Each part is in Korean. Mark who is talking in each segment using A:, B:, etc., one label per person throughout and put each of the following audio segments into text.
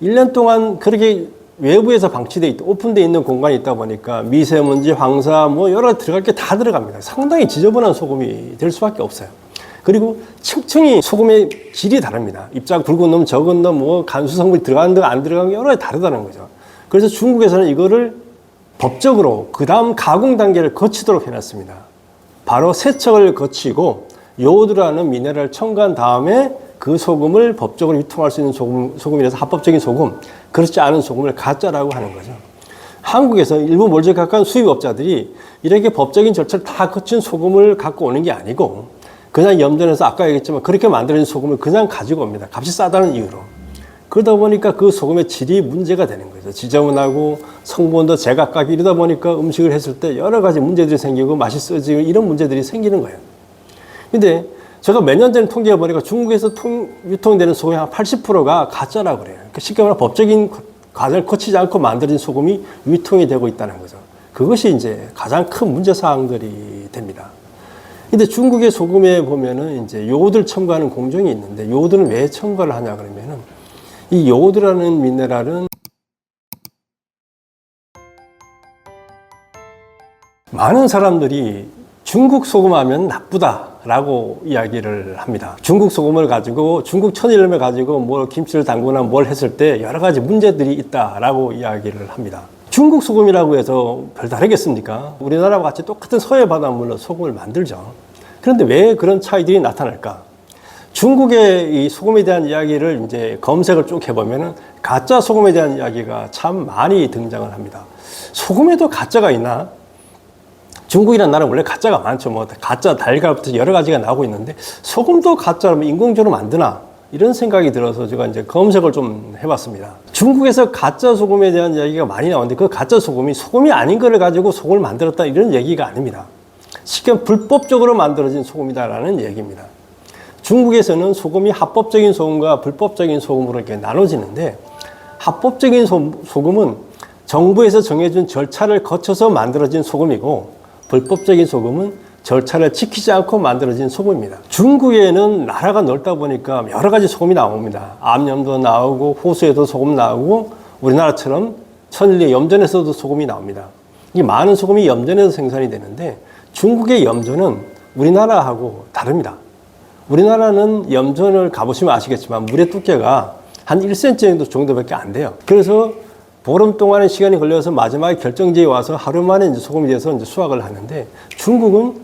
A: 1년 동안 그렇게 외부에서 방치되어 있다, 오픈되어 있는 공간이 있다 보니까 미세먼지, 황사, 뭐 여러 들어갈 게 다 들어갑니다. 상당히 지저분한 소금이 될 수밖에 없어요. 그리고 층층이 소금의 질이 다릅니다. 입자가 굵은 놈, 적은 놈, 뭐 간수 성분이 들어가는 거 안 들어가는 게 여러 가지 다르다는 거죠. 그래서 중국에서는 이거를 법적으로 그 다음 가공 단계를 거치도록 해놨습니다. 바로 세척을 거치고 요오드라는 미네랄을 첨가한 다음에 그 소금을 법적으로 유통할 수 있는 소금이라서 합법적인 소금, 그렇지 않은 소금을 가짜라고 하는 거죠. 한국에서 일부 몰제각한 수입업자들이 이렇게 법적인 절차를 다 거친 소금을 갖고 오는 게 아니고 그냥 염전에서 아까 얘기했지만 그렇게 만들어진 소금을 그냥 가지고 옵니다. 값이 싸다는 이유로. 그러다 보니까 그 소금의 질이 문제가 되는 거죠. 지저분하고 성분도 제각각 이러다 보니까 음식을 했을 때 여러 가지 문제들이 생기고 맛이 써지고 이런 문제들이 생기는 거예요. 근데 제가 몇 년 전에 통계해 보니까 중국에서 유통되는 소금의 한 80%가 가짜라고 그래요. 그러니까 쉽게 말하면 법적인 과정을 거치지 않고 만들어진 소금이 유통이 되고 있다는 거죠. 그것이 이제 가장 큰 문제 사항들이 됩니다. 근데 중국의 소금에 보면은 이제 요오드를 첨가하는 공정이 있는데 요오드는 왜 첨가를 하냐 그러면은 이 요오드라는 미네랄은 많은 사람들이 중국 소금 하면 나쁘다라고 이야기를 합니다. 중국 소금을 가지고 중국 천일염을 가지고 뭘 김치를 담그거나 뭘 했을 때 여러 가지 문제들이 있다라고 이야기를 합니다. 중국 소금이라고 해서 별다르겠습니까? 우리나라와 같이 똑같은 서해 바닷물로 소금을 만들죠. 그런데 왜 그런 차이들이 나타날까? 중국의 이 소금에 대한 이야기를 이제 검색을 쭉 해보면은 가짜 소금에 대한 이야기가 참 많이 등장을 합니다. 소금에도 가짜가 있나? 중국이라는 나라는 원래 가짜가 많죠. 뭐 가짜 달걀부터 여러 가지가 나오고 있는데 소금도 가짜로 인공적으로 만드나? 이런 생각이 들어서 제가 이제 검색을 좀 해봤습니다. 중국에서 가짜 소금에 대한 이야기가 많이 나오는데 그 가짜 소금이 소금이 아닌 거를 가지고 소금을 만들었다 이런 얘기가 아닙니다. 쉽게 불법적으로 만들어진 소금이다라는 얘기입니다. 중국에서는 소금이 합법적인 소금과 불법적인 소금으로 이렇게 나눠지는데 합법적인 소금은 정부에서 정해준 절차를 거쳐서 만들어진 소금이고 불법적인 소금은 절차를 지키지 않고 만들어진 소금입니다. 중국에는 나라가 넓다 보니까 여러 가지 소금이 나옵니다. 암염도 나오고 호수에도 소금 나오고 우리나라처럼 천일리 염전에서도 소금이 나옵니다. 이 많은 소금이 염전에서 생산이 되는데 중국의 염전은 우리나라하고 다릅니다. 우리나라는 염전을 가보시면 아시겠지만 물의 두께가 한 1cm 정도밖에 안 돼요. 그래서 보름 동안의 시간이 걸려서 마지막에 결정지에 와서 하루 만에 이제 소금이 돼서 이제 수확을 하는데 중국은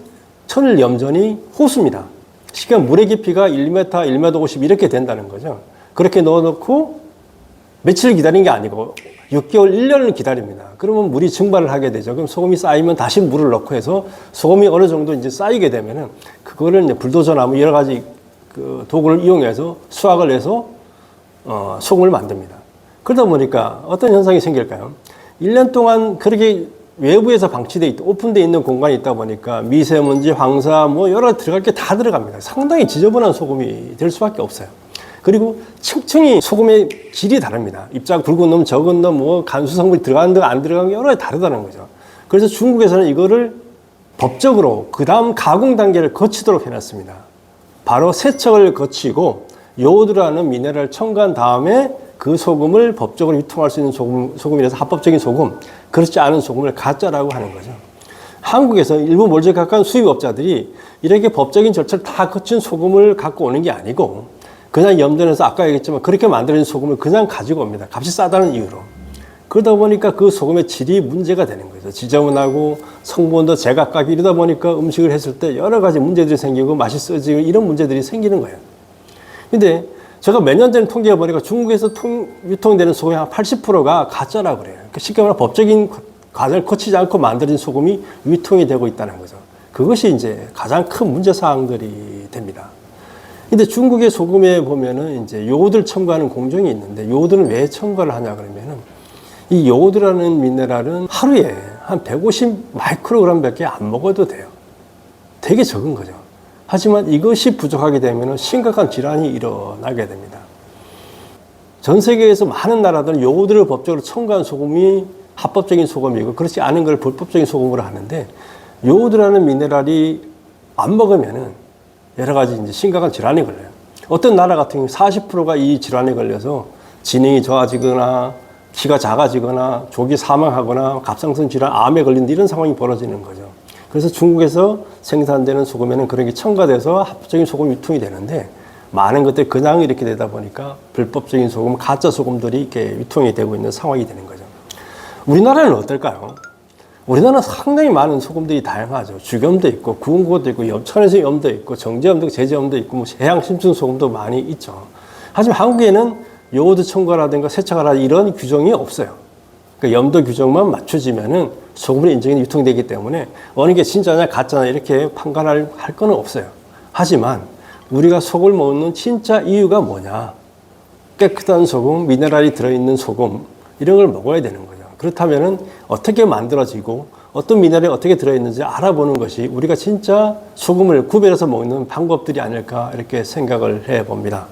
A: 천일 염전이 호수입니다. 쉽게 물의 깊이가 1m, 1m 50 이렇게 된다는 거죠. 그렇게 넣어놓고 며칠 기다린 게 아니고 6개월, 1년을 기다립니다. 그러면 물이 증발을 하게 되죠. 그럼 소금이 쌓이면 다시 물을 넣고 해서 소금이 어느 정도 이제 쌓이게 되면은 그거를 이제 불도저나 뭐 여러 가지 그 도구를 이용해서 수확을 해서 소금을 만듭니다. 그러다 보니까 어떤 현상이 생길까요? 1년 동안 그렇게 외부에서 방치되어 있다, 오픈되어 있는 공간이 있다 보니까 미세먼지, 황사, 뭐 여러 들어갈 게 다 들어갑니다. 상당히 지저분한 소금이 될 수밖에 없어요. 그리고 층층이 소금의 질이 다릅니다. 입자가 굵은 놈, 적은 놈, 뭐 간수 성분이 들어가는 거 안 들어가는 게 여러 가지 다르다는 거죠. 그래서 중국에서는 이거를 법적으로 그 다음 가공 단계를 거치도록 해놨습니다. 바로 세척을 거치고 요오드라는 미네랄을 첨가한 다음에 그 소금을 법적으로 유통할 수 있는 소금이라서 합법적인 소금, 그렇지 않은 소금을 가짜라고 하는 거죠. 한국에서 일부 몰제각한 수입업자들이 이렇게 법적인 절차를 다 거친 소금을 갖고 오는 게 아니고 그냥 염전에서 아까 얘기했지만 그렇게 만들어진 소금을 그냥 가지고 옵니다. 값이 싸다는 이유로. 그러다 보니까 그 소금의 질이 문제가 되는 거죠. 지저분하고 성분도 제각각 이러다 보니까 음식을 했을 때 여러 가지 문제들이 생기고 맛이 써지고 이런 문제들이 생기는 거예요. 근데 제가 몇 년 전에 통계해 보니까 중국에서 유통되는 소금의 한 80%가 가짜라고 그래요. 그러니까 쉽게 말하면 법적인 과정을 거치지 않고 만들어진 소금이 유통이 되고 있다는 거죠. 그것이 이제 가장 큰 문제 사항들이 됩니다. 근데 중국의 소금에 보면은 이제 요오드를 첨가하는 공정이 있는데 요오드는 왜 첨가를 하냐 그러면은 이 요오드라는 미네랄은 하루에 한 150 마이크로그램밖에 안 먹어도 돼요. 되게 적은 거죠. 하지만 이것이 부족하게 되면 심각한 질환이 일어나게 됩니다. 전 세계에서 많은 나라들은 요오드를 법적으로 첨가한 소금이 합법적인 소금이고 그렇지 않은 걸 불법적인 소금으로 하는데 요오드라는 미네랄이 안 먹으면은 여러 가지 이제 심각한 질환이 걸려요. 어떤 나라 같은 경우 40%가 이 질환에 걸려서 지능이 좋아지거나 키가 작아지거나 조기 사망하거나 갑상선 질환, 암에 걸린 이런 상황이 벌어지는 거죠. 그래서 중국에서 생산되는 소금에는 그런 게 첨가돼서 합법적인 소금이 유통이 되는데 많은 것들이 그냥 이렇게 되다 보니까 불법적인 소금, 가짜 소금들이 이렇게 유통이 되고 있는 상황이 되는 거죠. 우리나라는 어떨까요? 우리나라는 상당히 많은 소금들이 다양하죠. 죽염도 있고, 구운고도 있고, 천연염도 있고, 정제염도 있고, 제제염도 있고, 뭐 해양 심층 소금도 많이 있죠. 하지만 한국에는 요오드 첨가라든가 세척하라든가 이런 규정이 없어요. 그러니까 염도 규정만 맞춰지면은 소금의 인정이 유통되기 때문에 어느 게 진짜냐 가짜냐 이렇게 판단할 건 없어요. 하지만 우리가 속을 먹는 진짜 이유가 뭐냐? 깨끗한 소금, 미네랄이 들어있는 소금 이런 걸 먹어야 되는 거죠. 그렇다면은 어떻게 만들어지고 어떤 미네랄이 어떻게 들어있는지 알아보는 것이 우리가 진짜 소금을 구별해서 먹는 방법들이 아닐까 이렇게 생각을 해봅니다.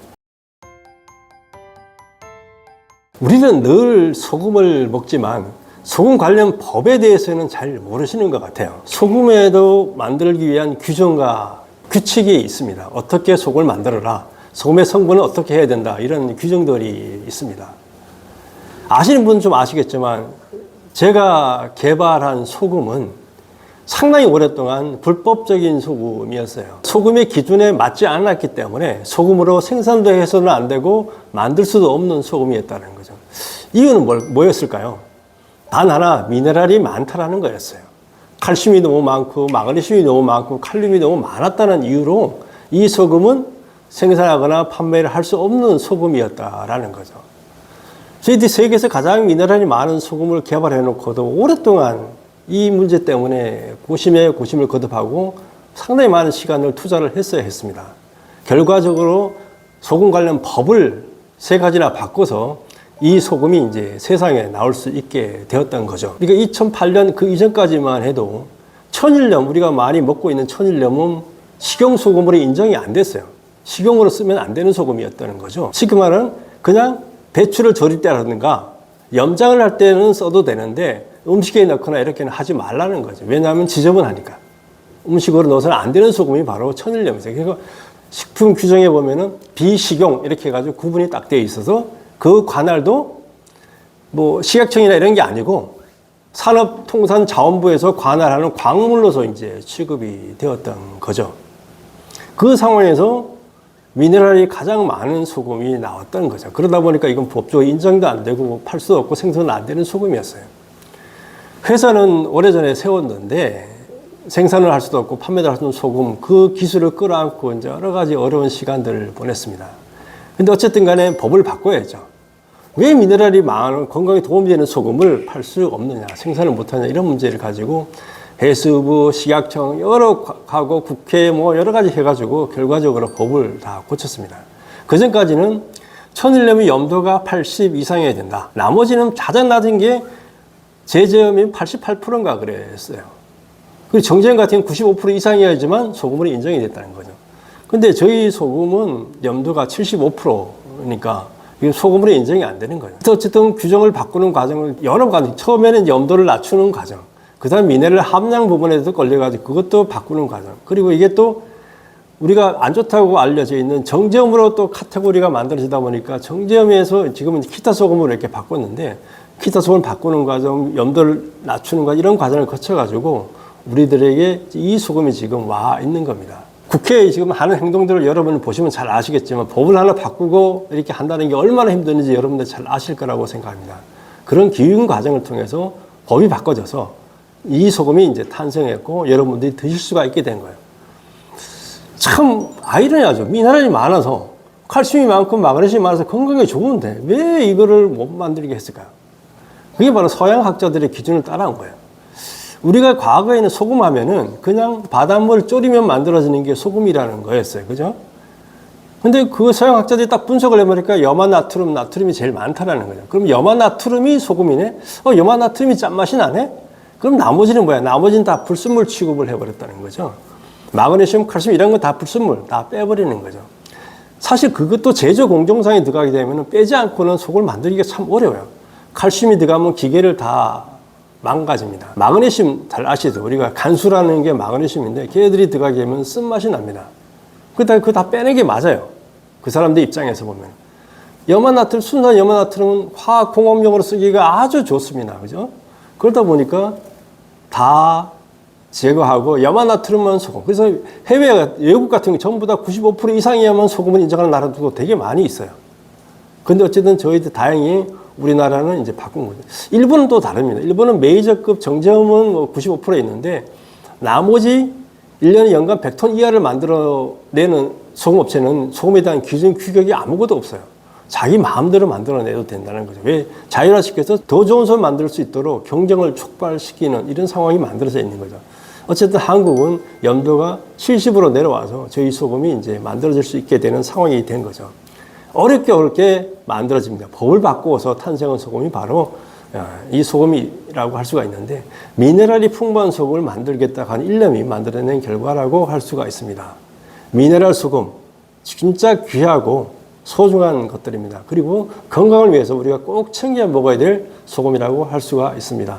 A: 우리는 늘 소금을 먹지만 소금 관련 법에 대해서는 잘 모르시는 것 같아요. 소금에도 만들기 위한 규정과 규칙이 있습니다. 어떻게 소금을 만들어라, 소금의 성분은 어떻게 해야 된다, 이런 규정들이 있습니다. 아시는 분은 좀 아시겠지만 제가 개발한 소금은 상당히 오랫동안 불법적인 소금이었어요. 소금의 기준에 맞지 않았기 때문에 소금으로 생산도 해서는 안 되고 만들 수도 없는 소금이었다는 거죠. 이유는 뭐였을까요? 단 하나, 미네랄이 많다라는 거였어요. 칼슘이 너무 많고 마그네슘이 너무 많고 칼륨이 너무 많았다는 이유로 이 소금은 생산하거나 판매를 할 수 없는 소금이었다라는 거죠. 저희들이 세계에서 가장 미네랄이 많은 소금을 개발해 놓고도 오랫동안 이 문제 때문에 고심에 고심을 거듭하고 상당히 많은 시간을 투자를 했어야 했습니다. 결과적으로 소금 관련 법을 3가지나 바꿔서 이 소금이 이제 세상에 나올 수 있게 되었던 거죠. 그러니까 2008년 그 이전까지만 해도 천일염, 우리가 많이 먹고 있는 천일염은 식용소금으로 인정이 안 됐어요. 식용으로 쓰면 안 되는 소금이었다는 거죠. 쉽게 말하면 그냥 배추를 절일 때라든가 염장을 할 때는 써도 되는데 음식에 넣거나 이렇게는 하지 말라는 거죠. 왜냐하면 지저분하니까. 음식으로 넣어서는 안 되는 소금이 바로 천일염이죠. 그래서 식품 규정에 보면은 비식용 이렇게 해가지고 구분이 딱 되어 있어서 그 관할도 뭐 식약청이나 이런 게 아니고 산업통상자원부에서 관할하는 광물로서 이제 취급이 되었던 거죠. 그 상황에서 미네랄이 가장 많은 소금이 나왔던 거죠. 그러다 보니까 이건 법적으로 인정도 안 되고 팔 수 없고 생산도 안 되는 소금이었어요. 회사는 오래전에 세웠는데 생산을 할 수도 없고 판매도 할 수 없는 소금, 그 기술을 끌어안고 이제 여러 가지 어려운 시간들을 보냈습니다. 근데 어쨌든 간에 법을 바꿔야죠. 왜 미네랄이 많은 건강에 도움이 되는 소금을 팔 수 없느냐, 생산을 못하냐, 이런 문제를 가지고 해수부, 식약청, 여러 가고 국회 뭐 여러 가지 해가지고 결과적으로 법을 다 고쳤습니다. 그 전까지는 천일염의 염도가 80 이상이어야 된다. 나머지는 가장 낮은 게 제제염이 88%인가 그랬어요. 그리고 정제염 같은 경우는 95% 이상이어야지만 소금으로 인정이 됐다는 거죠. 근데 저희 소금은 염도가 75%니까 소금으로 인정이 안 되는 거예요. 어쨌든 규정을 바꾸는 과정을 여러 가지, 처음에는 염도를 낮추는 과정, 그 다음 미네랄 함량 부분에도 걸려가지고 그것도 바꾸는 과정, 그리고 이게 또 우리가 안 좋다고 알려져 있는 정제염으로 또 카테고리가 만들어지다 보니까 정제염에서 지금은 키타 소금으로 이렇게 바꿨는데 키타 소금을 바꾸는 과정, 염도를 낮추는 과정, 이런 과정을 거쳐가지고 우리들에게 이 소금이 지금 와 있는 겁니다. 국회에 지금 하는 행동들을 여러분 보시면 잘 아시겠지만 법을 하나 바꾸고 이렇게 한다는 게 얼마나 힘드는지 여러분들 잘 아실 거라고 생각합니다. 그런 기획 과정을 통해서 법이 바꿔져서 이 소금이 이제 탄생했고 여러분들이 드실 수가 있게 된 거예요. 참 아이러니하죠. 미네랄이 많아서 칼슘이 많고 마그네슘이 많아서 건강에 좋은데 왜 이거를 못 만들게 했을까요? 그게 바로 서양 학자들의 기준을 따라온 거예요. 우리가 과거에는 소금 하면은 그냥 바닷물 졸이면 만들어지는 게 소금이라는 거였어요. 그죠? 근데 그 서양 학자들이 딱 분석을 해보니까 염화나트륨, 나트륨이 제일 많다라는 거죠. 그럼 염화나트륨이 소금이네? 염화나트륨이 짠맛이 나네? 그럼 나머지는 뭐야? 나머지는 다 불순물 취급을 해버렸다는 거죠. 마그네슘, 칼슘 이런 거 다 불순물, 다 빼버리는 거죠. 사실 그것도 제조 공정상에 들어가게 되면 빼지 않고는 속을 만들기가 참 어려워요. 칼슘이 들어가면 기계를 다 망가집니다. 마그네슘 잘 아시죠? 우리가 간수라는 게 마그네슘인데 걔들이 들어가게 되면 쓴맛이 납니다. 그거 다 빼는 게 맞아요. 그 사람들 입장에서 보면. 염화나트륨, 순수한 염화나트륨은 화학공업용으로 쓰기가 아주 좋습니다. 그죠? 그러다 보니까 다 제거하고 염화나트륨만 소금. 그래서 외국 같은 경우 전부 다 95% 이상이야만 소금을 인정하는 나라들도 되게 많이 있어요. 근데 어쨌든 저희들 다행히 우리나라는 이제 바꾼 거죠. 일본은 또 다릅니다. 일본은 메이저급 정제음은 뭐 95% 있는데 나머지 1년에 연간 100톤 이하를 만들어내는 소금업체는 소금에 대한 기준 규격이 아무것도 없어요. 자기 마음대로 만들어내도 된다는 거죠. 왜? 자율화시켜서 더 좋은 소금 만들 수 있도록 경쟁을 촉발시키는 이런 상황이 만들어져 있는 거죠. 어쨌든 한국은 염도가 70으로 내려와서 저희 소금이 이제 만들어질 수 있게 되는 상황이 된 거죠. 어렵게 만들어집니다. 법을 바꾸어서 탄생한 소금이 바로 이 소금이라고 할 수가 있는데, 미네랄이 풍부한 소금을 만들겠다고 하는 일념이 만들어낸 결과라고 할 수가 있습니다. 미네랄 소금, 진짜 귀하고 소중한 것들입니다. 그리고 건강을 위해서 우리가 꼭 챙겨 먹어야 될 소금이라고 할 수가 있습니다.